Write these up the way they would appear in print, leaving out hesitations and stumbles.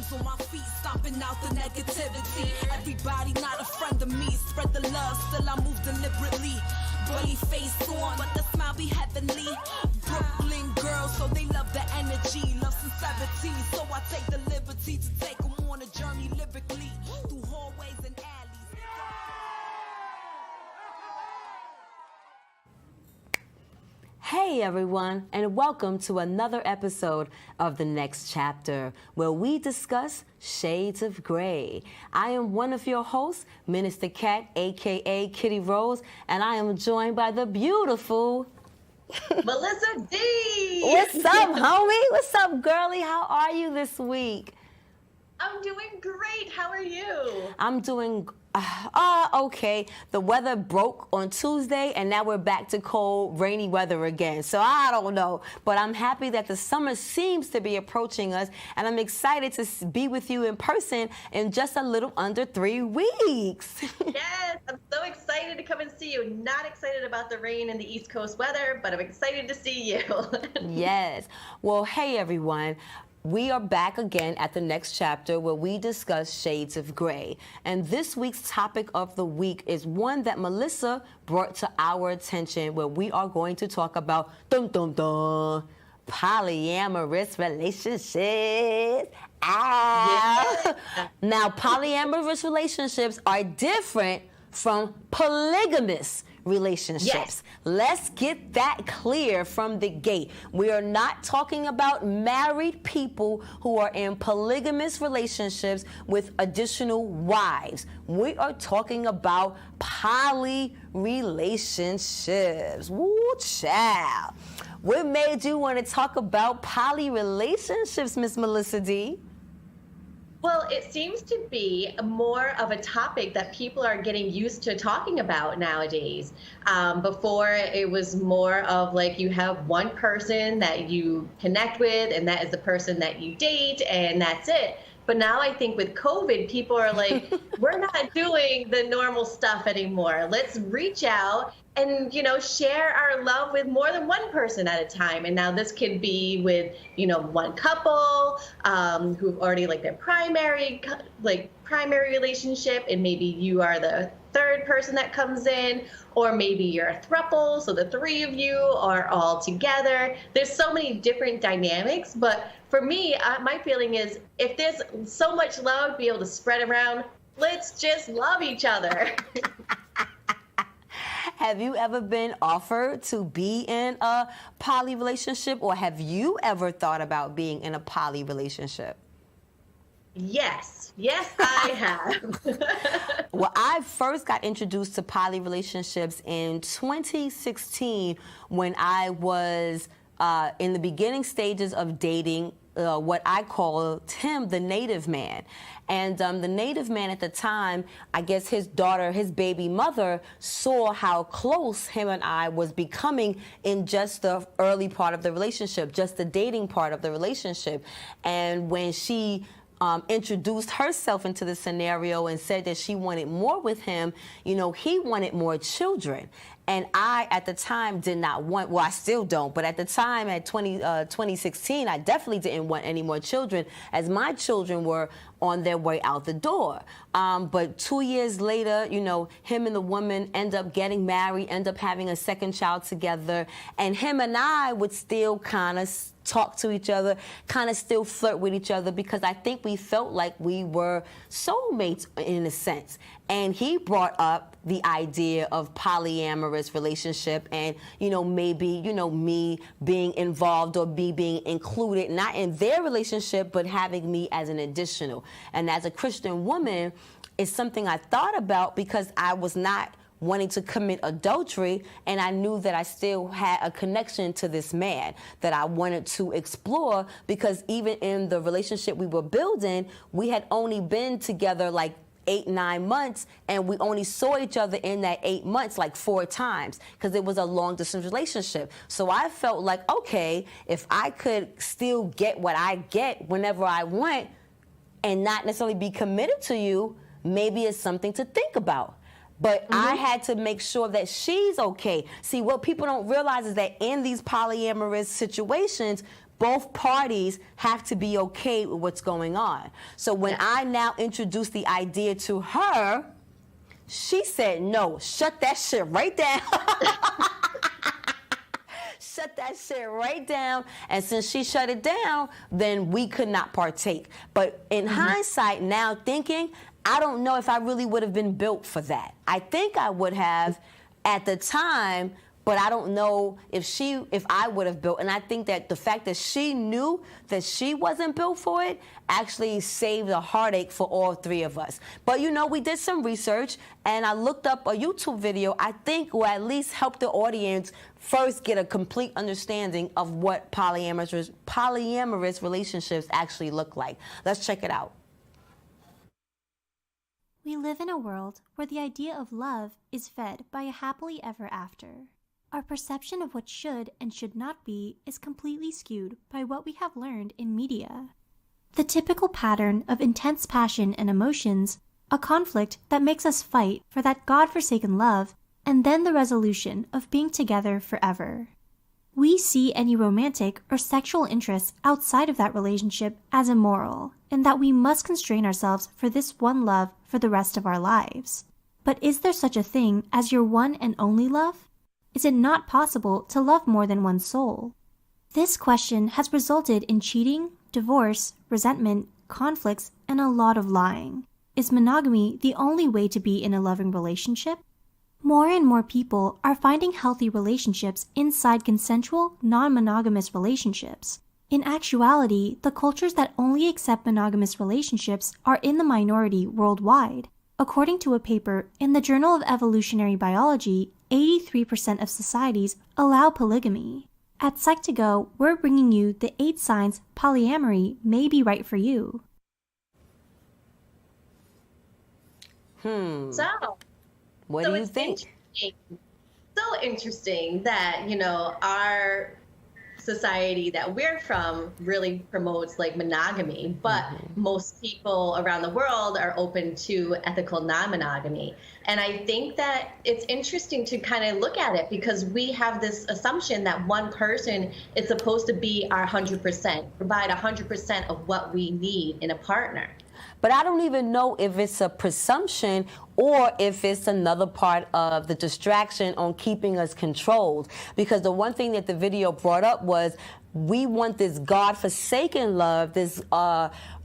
Tim's on my feet, stomping out the negativity. Everybody not a friend of me. Spread the love, still I move deliberately. Bully face on, but the smile be heavenly. Brooklyn girls, so they love the energy, love sincerity. So I take the liberty to take them on a journey lyrically through hallways and alleys. Hey everyone, and welcome to another episode of The Next Chapter, where we discuss shades of gray. I am one of your hosts, Minister Cat, aka Kitty Rose, and I am joined by the beautiful Melissa D. What's up, homie? What's up, girly? How are you this week? I'm doing great. How are you? I'm doing okay. The weather broke on Tuesday, and now we're back to cold, rainy weather again. So I don't know, but I'm happy that the summer seems to be approaching us, and I'm excited to be with you in person in just a little under 3 weeks. Yes, I'm so excited to come and see you. Not excited about the rain and the East Coast weather, but I'm excited to see you. Yes. Well, hey, everyone. We are back again at the Next Chapter, where we discuss shades of gray. And this week's topic of the week is one that Melissa brought to our attention, where we are going to talk about polyamorous relationships. Yeah. Now, polyamorous relationships are different from polygamous relationships. Yes. Let's get that clear from the gate. We are not talking about married people who are in polygamous relationships with additional wives. We are talking about poly relationships. Woo, child. What made you want to talk about poly relationships, Miss Melissa D? Well, it seems to be more of a topic that people are getting used to talking about nowadays. Before, it was more of like you have one person that you connect with, and that is the person that you date, and that's it. But now I think with COVID, people are like, we're not doing the normal stuff anymore. Let's reach out and, share our love with more than one person at a time. And now this could be with, one couple who've already their primary relationship, and maybe you are the third person that comes in, or maybe you're a throuple, so the three of you are all together. There's so many different dynamics, but for me, my feeling is if there's so much love to be able to spread around, let's just love each other. Have you ever been offered to be in a poly relationship, or have you ever thought about being in a poly relationship? Yes, I have. Well, I first got introduced to poly relationships in 2016 when I was in the beginning stages of dating what I call Tim, the native man. And the native man at the time, I guess his daughter, his baby mother, saw how close him and I was becoming in just the early part of the relationship, just the dating part of the relationship. And when she introduced herself into the scenario and said that she wanted more with him, he wanted more children. And I, at the time, did not want, well, I still don't, but at the time, at 2016, I definitely didn't want any more children, as my children were on their way out the door. But 2 years later, him and the woman end up getting married, end up having a second child together, and him and I would still kind of talk to each other, kind of still flirt with each other, because I think we felt like we were soulmates in a sense. And he brought up the idea of polyamorous relationship and, maybe, me being involved or me being included, not in their relationship, but having me as an additional. And as a Christian woman, it's something I thought about because I was not wanting to commit adultery, and I knew that I still had a connection to this man that I wanted to explore, because even in the relationship we were building, we had only been together 8-9 months, and we only saw each other in that 8 months 4 times, because it was a long distance relationship. So I felt like, okay, if I could still get what I get whenever I want and not necessarily be committed to you, maybe it's something to think about. But I had to make sure that she's okay. See, what people don't realize is that in these polyamorous situations, both parties have to be okay with what's going on. So when I now introduced the idea to her, she said, no, shut that shit right down. Shut that shit right down. And since she shut it down, then we could not partake. But in hindsight, now thinking, I don't know if I really would have been built for that. I think I would have at the time, but I don't know if I would have built. And I think that the fact that she knew that she wasn't built for it actually saved a heartache for all three of us. But you know, we did some research and I looked up a YouTube video I think will at least help the audience first get a complete understanding of what polyamorous relationships actually look like. Let's check it out. We live in a world where the idea of love is fed by a happily ever after. Our perception of what should and should not be is completely skewed by what we have learned in media. The typical pattern of intense passion and emotions, a conflict that makes us fight for that God-forsaken love, and then the resolution of being together forever. We see any romantic or sexual interests outside of that relationship as immoral, and that we must constrain ourselves for this one love for the rest of our lives. But is there such a thing as your one and only love? Is it not possible to love more than one soul? This question has resulted in cheating, divorce, resentment, conflicts, and a lot of lying. Is monogamy the only way to be in a loving relationship? More and more people are finding healthy relationships inside consensual, non-monogamous relationships. In actuality, the cultures that only accept monogamous relationships are in the minority worldwide. According to a paper in the Journal of Evolutionary Biology, 83% of societies allow polygamy. At Psych2Go, we're bringing you the 8 signs polyamory may be right for you. So, What do you think? So interesting that, you know, our society that we're from really promotes like monogamy, but most people around the world are open to ethical non-monogamy. And I think that it's interesting to kind of look at it because we have this assumption that one person is supposed to be our 100%, provide 100% of what we need in a partner. But I don't even know if it's a presumption or if it's another part of the distraction on keeping us controlled. Because the one thing that the video brought up was we want this God-forsaken love, this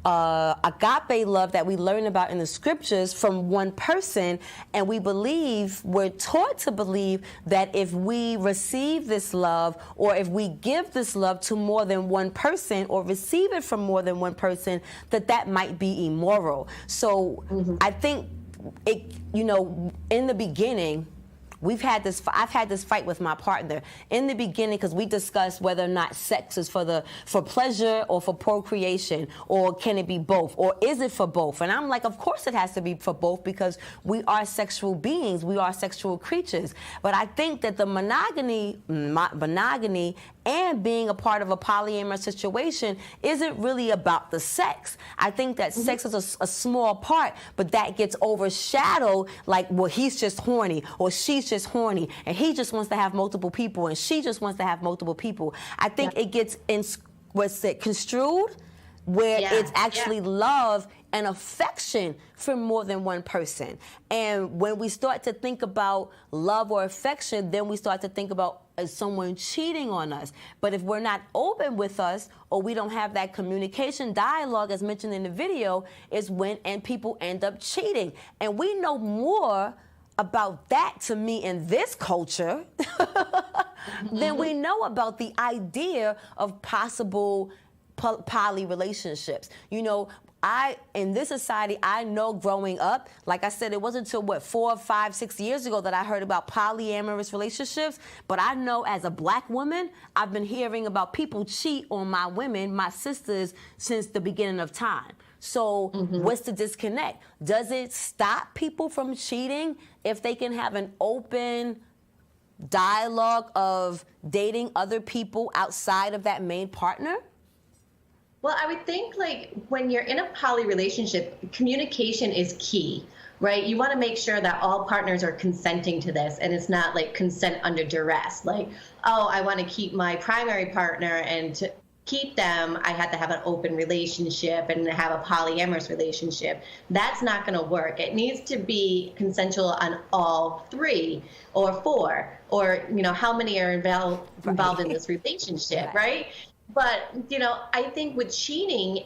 agape love that we learn about in the scriptures from one person, and we're taught to believe that if we receive this love or if we give this love to more than one person or receive it from more than one person, that might be immoral. So I think in the beginning, I've had this fight with my partner in the beginning because we discussed whether or not sex is for pleasure or for procreation, or can it be both, or is it for both? And I'm like, of course it has to be for both because we are sexual beings, we are sexual creatures. But I think that the monogamy and being a part of a polyamorous situation isn't really about the sex. I think that sex is a small part, but that gets overshadowed, like, well, he's just horny, or she's just horny, and he just wants to have multiple people, and she just wants to have multiple people. I think it gets construed where it's actually love and affection for more than one person. And when we start to think about love or affection, then we start to think about someone cheating on us. But if we're not open with us, or we don't have that communication dialogue as mentioned in the video, is when people end up cheating. And we know more about that, to me, in this culture than we know about the idea of possible poly relationships. You know, in this society, I know growing up, like I said, it wasn't until 4, 5, 6 years ago that I heard about polyamorous relationships. But I know as a black woman, I've been hearing about people cheat on my women, my sisters, since the beginning of time. So what's the disconnect? Does it stop people from cheating if they can have an open dialogue of dating other people outside of that main partner? Well, I would think, like, when you're in a poly relationship, communication is key, right? You want to make sure that all partners are consenting to this, and it's not like consent under duress. Like, oh, I want to keep my primary partner and keep them, I have to have an open relationship and have a polyamorous relationship. That's not going to work. It needs to be consensual on all three or four, or, you know, how many are involved in this relationship, right? But, you know, I think with cheating,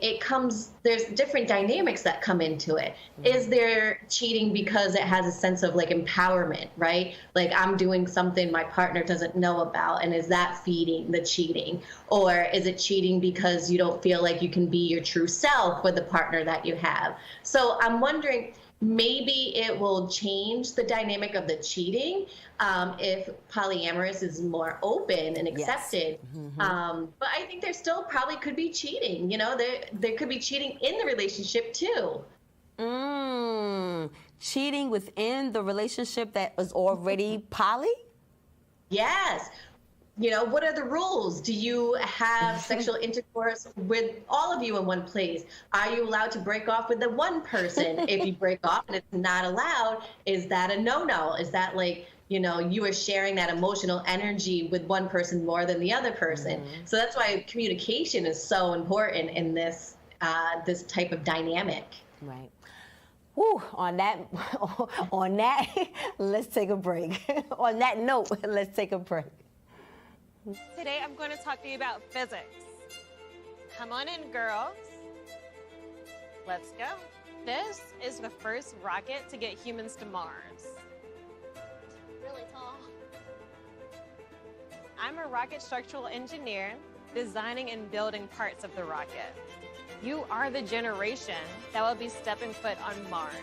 there's different dynamics that come into it. Is there cheating because it has a sense of like empowerment, right? Like I'm doing something my partner doesn't know about, and is that feeding the cheating? Or is it cheating because you don't feel like you can be your true self with the partner that you have? So I'm wondering, maybe it will change the dynamic of the cheating if polyamorous is more open and accepted. But I think there still probably could be cheating. You know, there could be cheating in the relationship too. Cheating within the relationship that is already poly? Yes. You know, what are the rules? Do you have sexual intercourse with all of you in one place? Are you allowed to break off with the one person? If you break off and it's not allowed, is that a no-no? Is that like, you know, you are sharing that emotional energy with one person more than the other person? So that's why communication is so important in this this type of dynamic. Right. Whew, on that, let's take a break. On that note, let's take a break. Today I'm going to talk to you about physics. Come on in, girls. Let's go. This is the first rocket to get humans to Mars. Really tall. I'm a rocket structural engineer, designing and building parts of the rocket. You are the generation that will be stepping foot on Mars.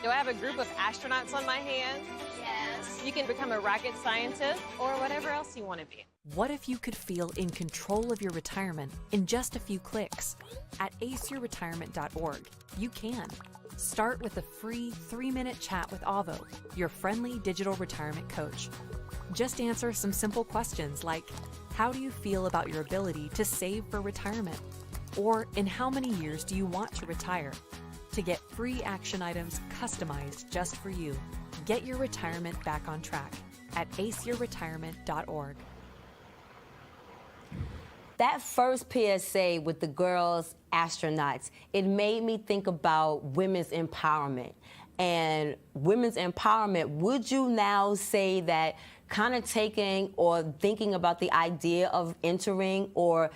Do I have a group of astronauts on my hands? Yes. You can become a rocket scientist or whatever else you want to be. What if you could feel in control of your retirement in just a few clicks? At aceyourretirement.org, you can. Start with a free 3-minute chat with Avo, your friendly digital retirement coach. Just answer some simple questions like, how do you feel about your ability to save for retirement? Or in how many years do you want to retire? To get free action items customized just for you, get your retirement back on track at aceyourretirement.org. That first PSA with the girls astronauts, it made me think about women's empowerment. And women's empowerment, would you now say that kind of taking or thinking about the idea of entering or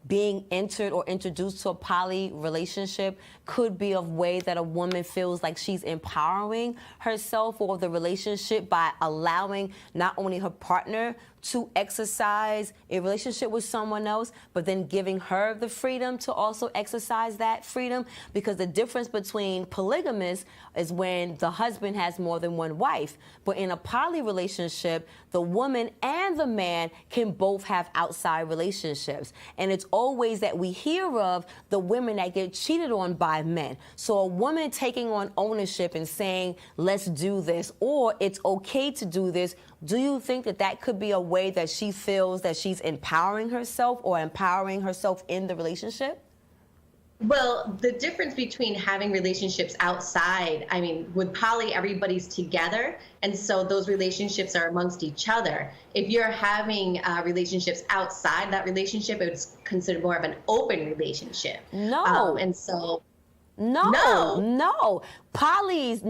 being entered or introduced to a poly relationship could be a way that a woman feels like she's empowering herself or the relationship by allowing not only her partner to exercise a relationship with someone else, but then giving her the freedom to also exercise that freedom? Because the difference between polygamous is when the husband has more than one wife. But in a poly relationship, the woman and the man can both have outside relationships. And it's always that we hear of the women that get cheated on by men. So a woman taking on ownership and saying, let's do this, or it's okay to do this, do you think that that could be a way that she feels that she's empowering herself or empowering herself in the relationship? Well, the difference between having relationships outside, I mean, with poly, everybody's together, and so those relationships are amongst each other. If you're having relationships outside that relationship, it's considered more of an open relationship. No. And so... No. Polys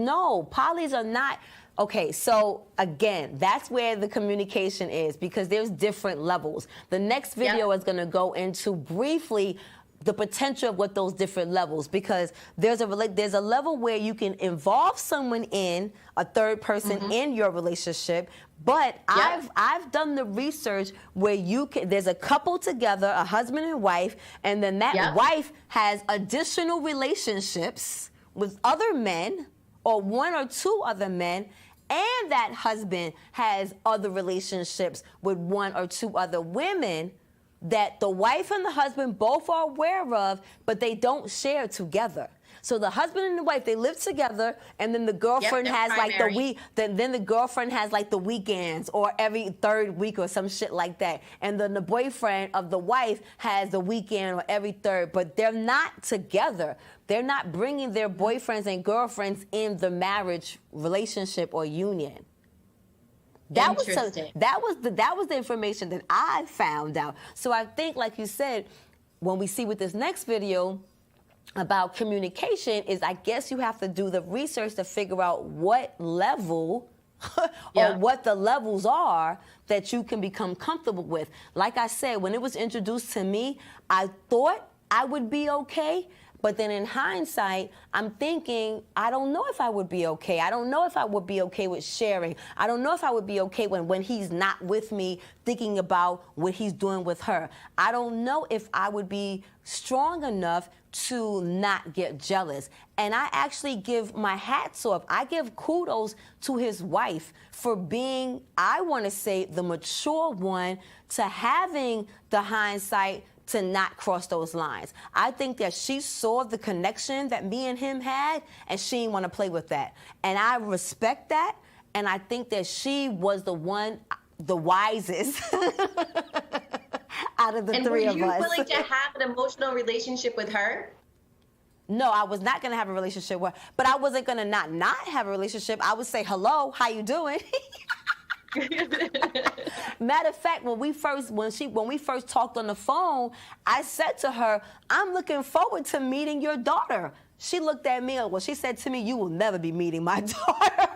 are not. Okay, so again, that's where the communication is, because there's different levels. The next video is going to go into briefly the potential of what those different levels, because there's a level where you can involve someone in a third person in your relationship, but I've done the research where there's a couple together, a husband and wife, and then that wife has additional relationships with other men or one or two other men, and that husband has other relationships with one or two other women that the wife and the husband both are aware of, but they don't share together. So the husband and the wife, they live together, and then the girlfriend has primary. like then the girlfriend has like the weekends or every third week or some shit like that. And then the boyfriend of the wife has the weekend or every third, but they're not together. They're not bringing their boyfriends and girlfriends in the marriage relationship or union. That was Interesting. that was the information that I found out. So I think, like you said, when we see with this next video about communication, is I guess you have to do the research to figure out what level or what the levels are that you can become comfortable with. Like I said, when it was introduced to me, I thought I would be okay. But then in hindsight, I'm thinking, I don't know if I would be okay. I don't know if I would be okay with sharing. I don't know if I would be okay when he's not with me thinking about what he's doing with her. I don't know if I would be strong enough to not get jealous. And I actually give my hats off. I give kudos to his wife for being, I want to say, the mature one, to having the hindsight to not cross those lines. I think that she saw the connection that me and him had, and she didn't want to play with that. And I respect that, and I think that she was the one, the wisest out of the three of us. And were you willing to have an emotional relationship with her? No, I was not going to have a relationship with her, but I wasn't going to not have a relationship. I would say, hello, how you doing? Matter of fact, when we first talked on the phone, I said to her, I'm looking forward to meeting your daughter. She looked at me, well, she said to me, you will never be meeting my daughter.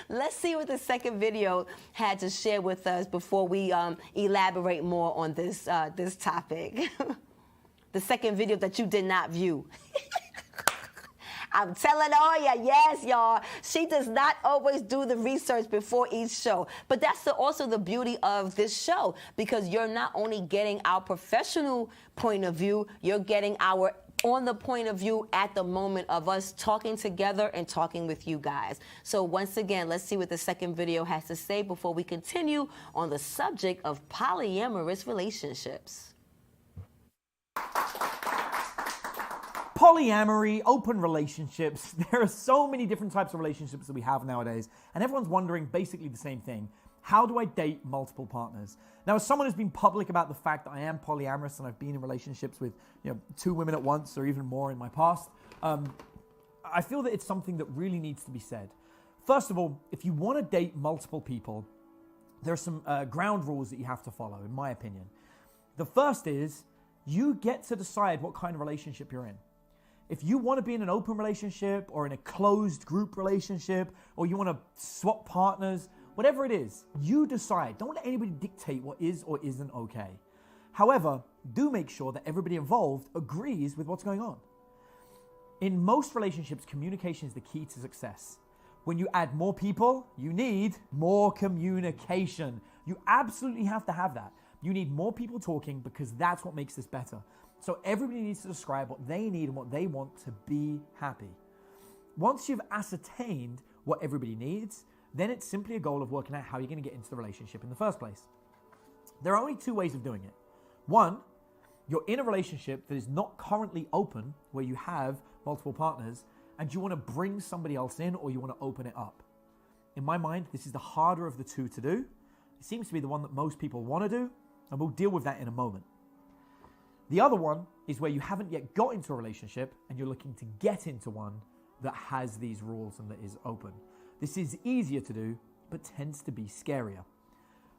Let's see what the second video had to share with us before we elaborate more on this topic. The second video that you did not view. I'm telling all ya, yes, y'all. She does not always do the research before each show. But that's also the beauty of this show, because you're not only getting our professional point of view, you're getting our on the point of view at the moment of us talking together and talking with you guys. So once again, let's see what the second video has to say before we continue on the subject of polyamorous relationships. Polyamory, open relationships. There are so many different types of relationships that we have nowadays, and everyone's wondering basically the same thing. How do I date multiple partners? Now, as someone who's been public about the fact that I am polyamorous and I've been in relationships with 2 women at once or even more in my past, I feel that it's something that really needs to be said. First of all, if you want to date multiple people, there are some ground rules that you have to follow, in my opinion. The first is you get to decide what kind of relationship you're in. If you want to be in an open relationship or in a closed group relationship, or you want to swap partners, whatever it is, you decide. Don't let anybody dictate what is or isn't okay. However, do make sure that everybody involved agrees with what's going on. In most relationships, communication is the key to success. When you add more people, you need more communication. You absolutely have to have that. You need more people talking, because that's what makes this better. So everybody needs to describe what they need and what they want to be happy. Once you've ascertained what everybody needs, then it's simply a goal of working out how you're going to get into the relationship in the first place. There are only 2 ways of doing it. One, you're in a relationship that is not currently open, where you have multiple partners, and you want to bring somebody else in, or you want to open it up. In my mind, this is the harder of the 2 to do. It seems to be the one that most people want to do, and we'll deal with that in a moment. The other one is where you haven't yet got into a relationship and you're looking to get into one that has these rules and that is open. This is easier to do, but tends to be scarier.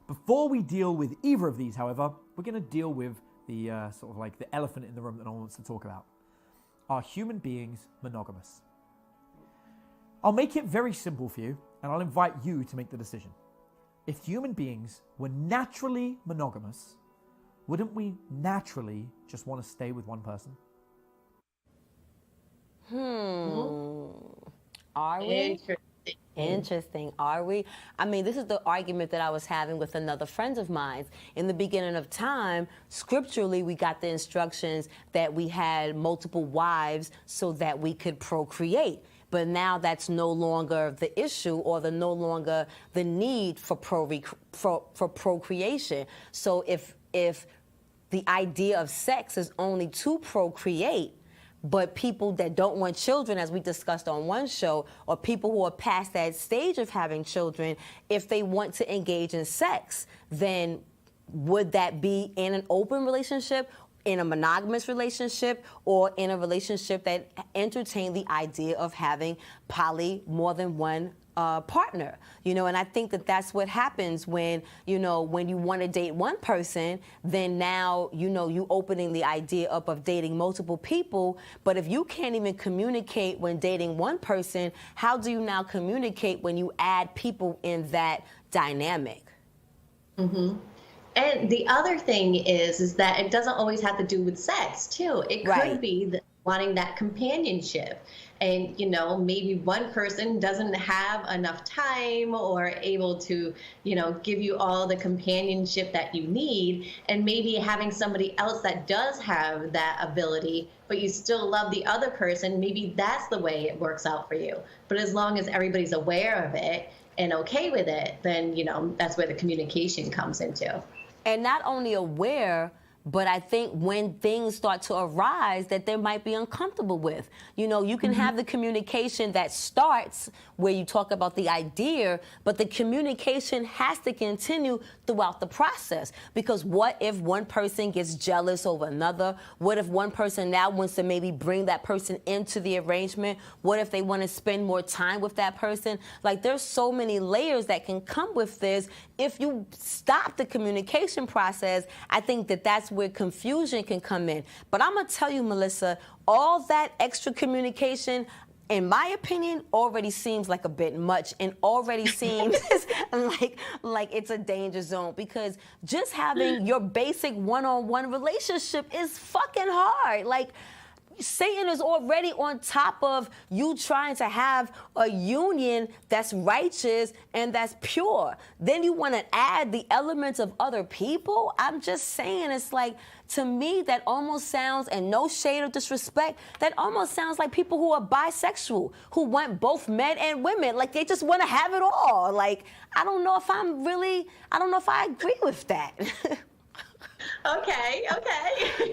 Before we deal with either of these, however, we're going to deal with the sort of like the elephant in the room that no one wants to talk about. Are human beings monogamous? I'll make it very simple for you, and I'll invite you to make the decision. If human beings were naturally monogamous, wouldn't we naturally just want to stay with one person? Are we? Interesting. Are we? I mean, this is the argument that I was having with another friend of mine. In the beginning of time, scripturally, we got the instructions that we had multiple wives so that we could procreate. But now that's no longer the issue, or no longer the need for procreation. So if the idea of sex is only to procreate, but people that don't want children, as we discussed on one show, or people who are past that stage of having children, if they want to engage in sex, then would that be in an open relationship, in a monogamous relationship, or in a relationship that entertained the idea of having more than one partner, and I think that that's what happens when, when you want to date one person, then now, you opening the idea up of dating multiple people. But if you can't even communicate when dating one person, how do you now communicate when you add people in that dynamic? Mm-hmm. And the other thing is that it doesn't always have to do with sex too. It could be wanting that companionship. And, maybe one person doesn't have enough time or able to, give you all the companionship that you need. And maybe having somebody else that does have that ability, but you still love the other person, maybe that's the way it works out for you. But as long as everybody's aware of it and okay with it, then, that's where the communication comes into. And not only aware, but I think when things start to arise that they might be uncomfortable with, you can have the communication that starts where you talk about the idea, but the communication has to continue throughout the process. Because what if one person gets jealous over another? What if one person now wants to maybe bring that person into the arrangement? What if they want to spend more time with that person? Like, there's so many layers that can come with this. If you stop the communication process, I think that that's where confusion can come in. But I'm going to tell you, Melissa, all that extra communication, in my opinion, already seems like a bit much and already seems like it's a danger zone, because just having your basic one-on-one relationship is fucking hard. Like, Satan is already on top of you trying to have a union that's righteous and that's pure. Then you want to add the elements of other people? I'm just saying, it's like, to me, that almost sounds, and no shade or disrespect, that almost sounds like people who are bisexual, who want both men and women. Like, they just want to have it all. Like, I don't know if I agree with that. Okay.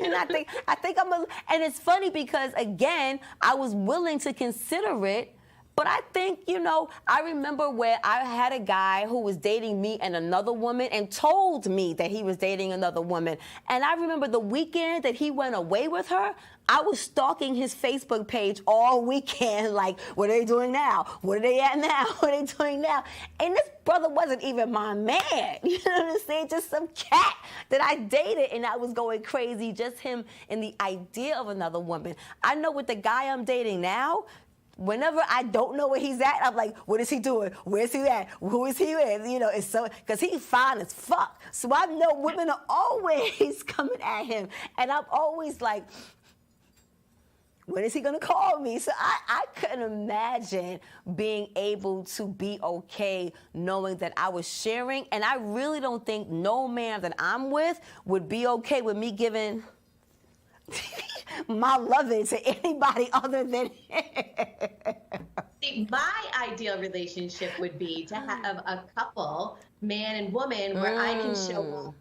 And I think and it's funny because, again, I was willing to consider it, but I think, I remember where I had a guy who was dating me and another woman and told me that he was dating another woman. And I remember the weekend that he went away with her, I was stalking his Facebook page all weekend, like, what are they doing now? What are they at now? What are they doing now? And this brother wasn't even my man. You know what I'm saying? Just some cat that I dated, and I was going crazy, just him and the idea of another woman. I know with the guy I'm dating now, whenever I don't know where he's at, I'm like, what is he doing? Where's he at? Who is he with? It's so, because he's fine as fuck. So I know women are always coming at him. And I'm always like, when is he going to call me? So I couldn't imagine being able to be okay knowing that I was sharing. And I really don't think no man that I'm with would be okay with me giving my loving to anybody other than him. See, my ideal relationship would be to have a couple, man and woman, where I can show up,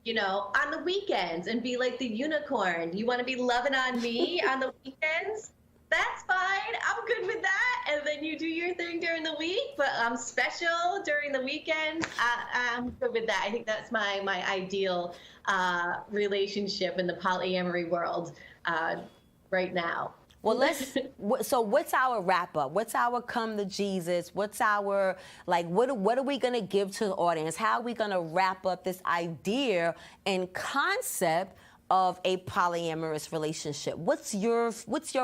on the weekends and be like the unicorn. You want to be loving on me on the weekends? That's fine. I'm good with that. And then you do your thing during the week, but I'm special during the weekends. I'm good with that. I think that's my ideal relationship in the polyamory world right now. Well, so what's our wrap up? What's our come to Jesus? What's our, what are we going to give to the audience? How are we going to wrap up this idea and concept of a polyamorous relationship? What's your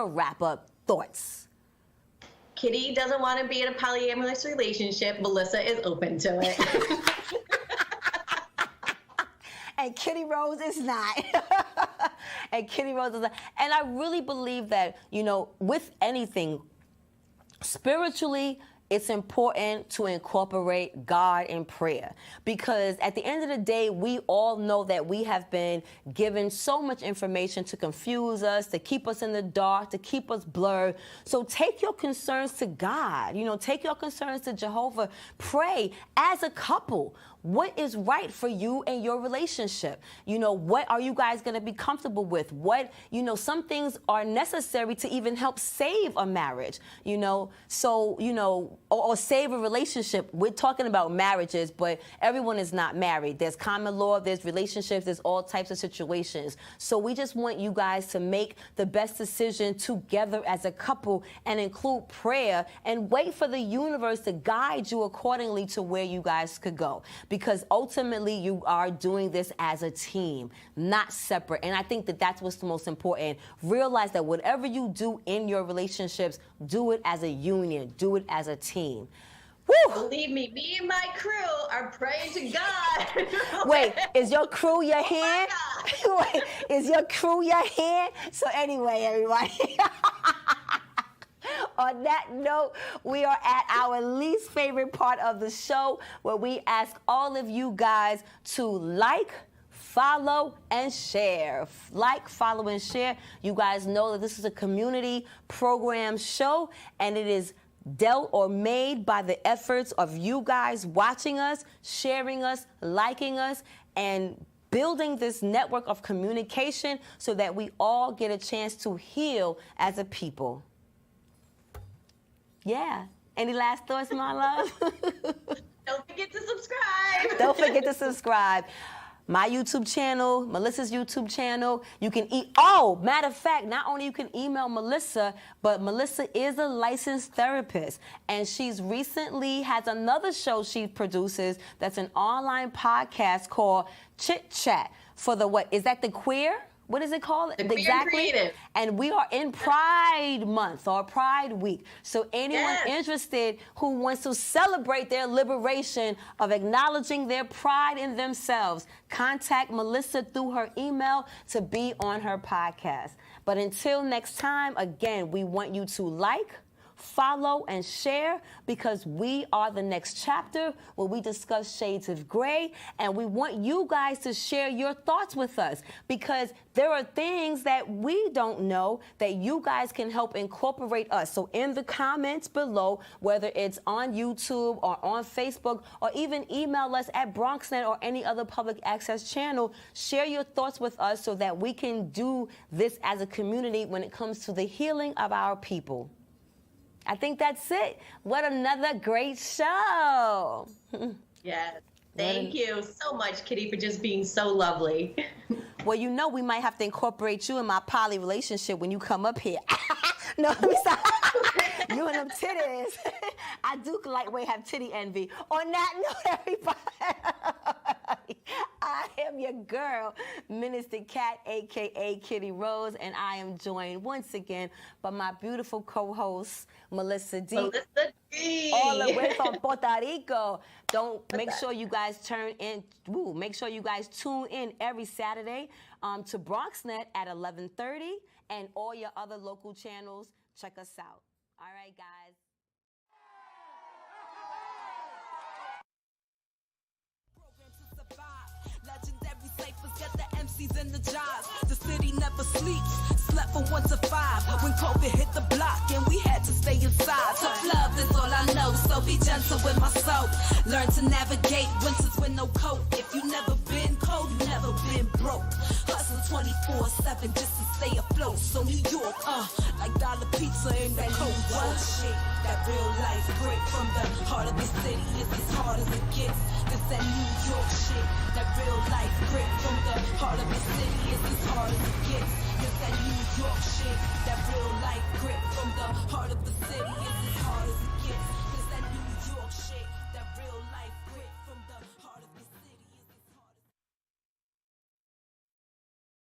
wrap up thoughts? Kitty doesn't want to be in a polyamorous relationship. Melissa is open to it. And Kitty Rose is not. And Kitty Rose is not. And I really believe that, with anything, spiritually, it's important to incorporate God in prayer, because at the end of the day, we all know that we have been given so much information to confuse us, to keep us in the dark, to keep us blurred. So take your concerns to God, take your concerns to Jehovah. Pray as a couple. what is right for you and your relationship. You know, what are you guys going to be comfortable with? What, you know, some things are necessary to even help save a marriage, you know, so, you know, or save a relationship. We're talking about marriages, but everyone is not married. There's common law, there's relationships, there's all types of situations. So we just want you guys to make the best decision together as a couple and include prayer and wait for the universe to guide you accordingly to where you guys could go. Because ultimately you are doing this as a team, not separate. And I think that that's what's the most important. Realize that whatever you do in your relationships, do it as a union, do it as a team. Woo! Believe me and my crew are praying to God. Wait, is your crew your hand? Wait, is your crew your hand? So anyway, everybody. On that note, we are at our least favorite part of the show, where we ask all of you guys to like, follow, and share. Like, follow, and share. You guys know that this is a community program show, and it is dealt or made by the efforts of you guys watching us, sharing us, liking us, and building this network of communication so that we all get a chance to heal as a people. Yeah. Any last thoughts, my love? Don't forget to subscribe. Don't forget to subscribe. My YouTube channel, Melissa's YouTube channel. You can matter of fact, not only you can email Melissa, but Melissa is a licensed therapist. And she's recently has another show she produces that's an online podcast called Chit Chat for the what? Is that the queer? What is it called? The exactly. Creative. And we are in Pride Month or Pride Week. So anyone interested who wants to celebrate their liberation of acknowledging their pride in themselves, contact Melissa through her email to be on her podcast. But until next time, again, we want you to like, follow, and share, because we are the next chapter where we discuss shades of gray, and we want you guys to share your thoughts with us, because there are things that we don't know that you guys can help incorporate us. So in the comments below, whether it's on YouTube or on Facebook, or even email us at BronxNet or any other public access channel, share your thoughts with us so that we can do this as a community when it comes to the healing of our people. I think that's it. What another great show. Yes. Thank you so much, Kitty, for just being so lovely. Well, you know we might have to incorporate you in my poly relationship when you come up here. No, let me stop. You and them titties. I do lightweight have titty envy. On that note, everybody, I am your girl, Minister Cat, a.k.a. Kitty Rose, and I am joined once again by my beautiful co-host, Melissa D. Melissa D. All the way from Puerto Rico. Make sure you guys tune in every Saturday to BronxNet at 11:30, and all your other local channels. Check us out. All right, guys. Legendary ciphers got the MCs in the jobs. The city never sleeps. Slept from 1 to 5 when COVID hit the block and we had to stay inside. Tough love is all I know, so be gentle with my soul. Learn to navigate winters with no coat. If you never been cold, you never been broke. Hustle 24/7 just to stay afloat. So New York, like dollar pizza in that cold water shit. That real life break from the heart of the city is as hard as it gets. This that New York shit. That real life break from the heart of the city is as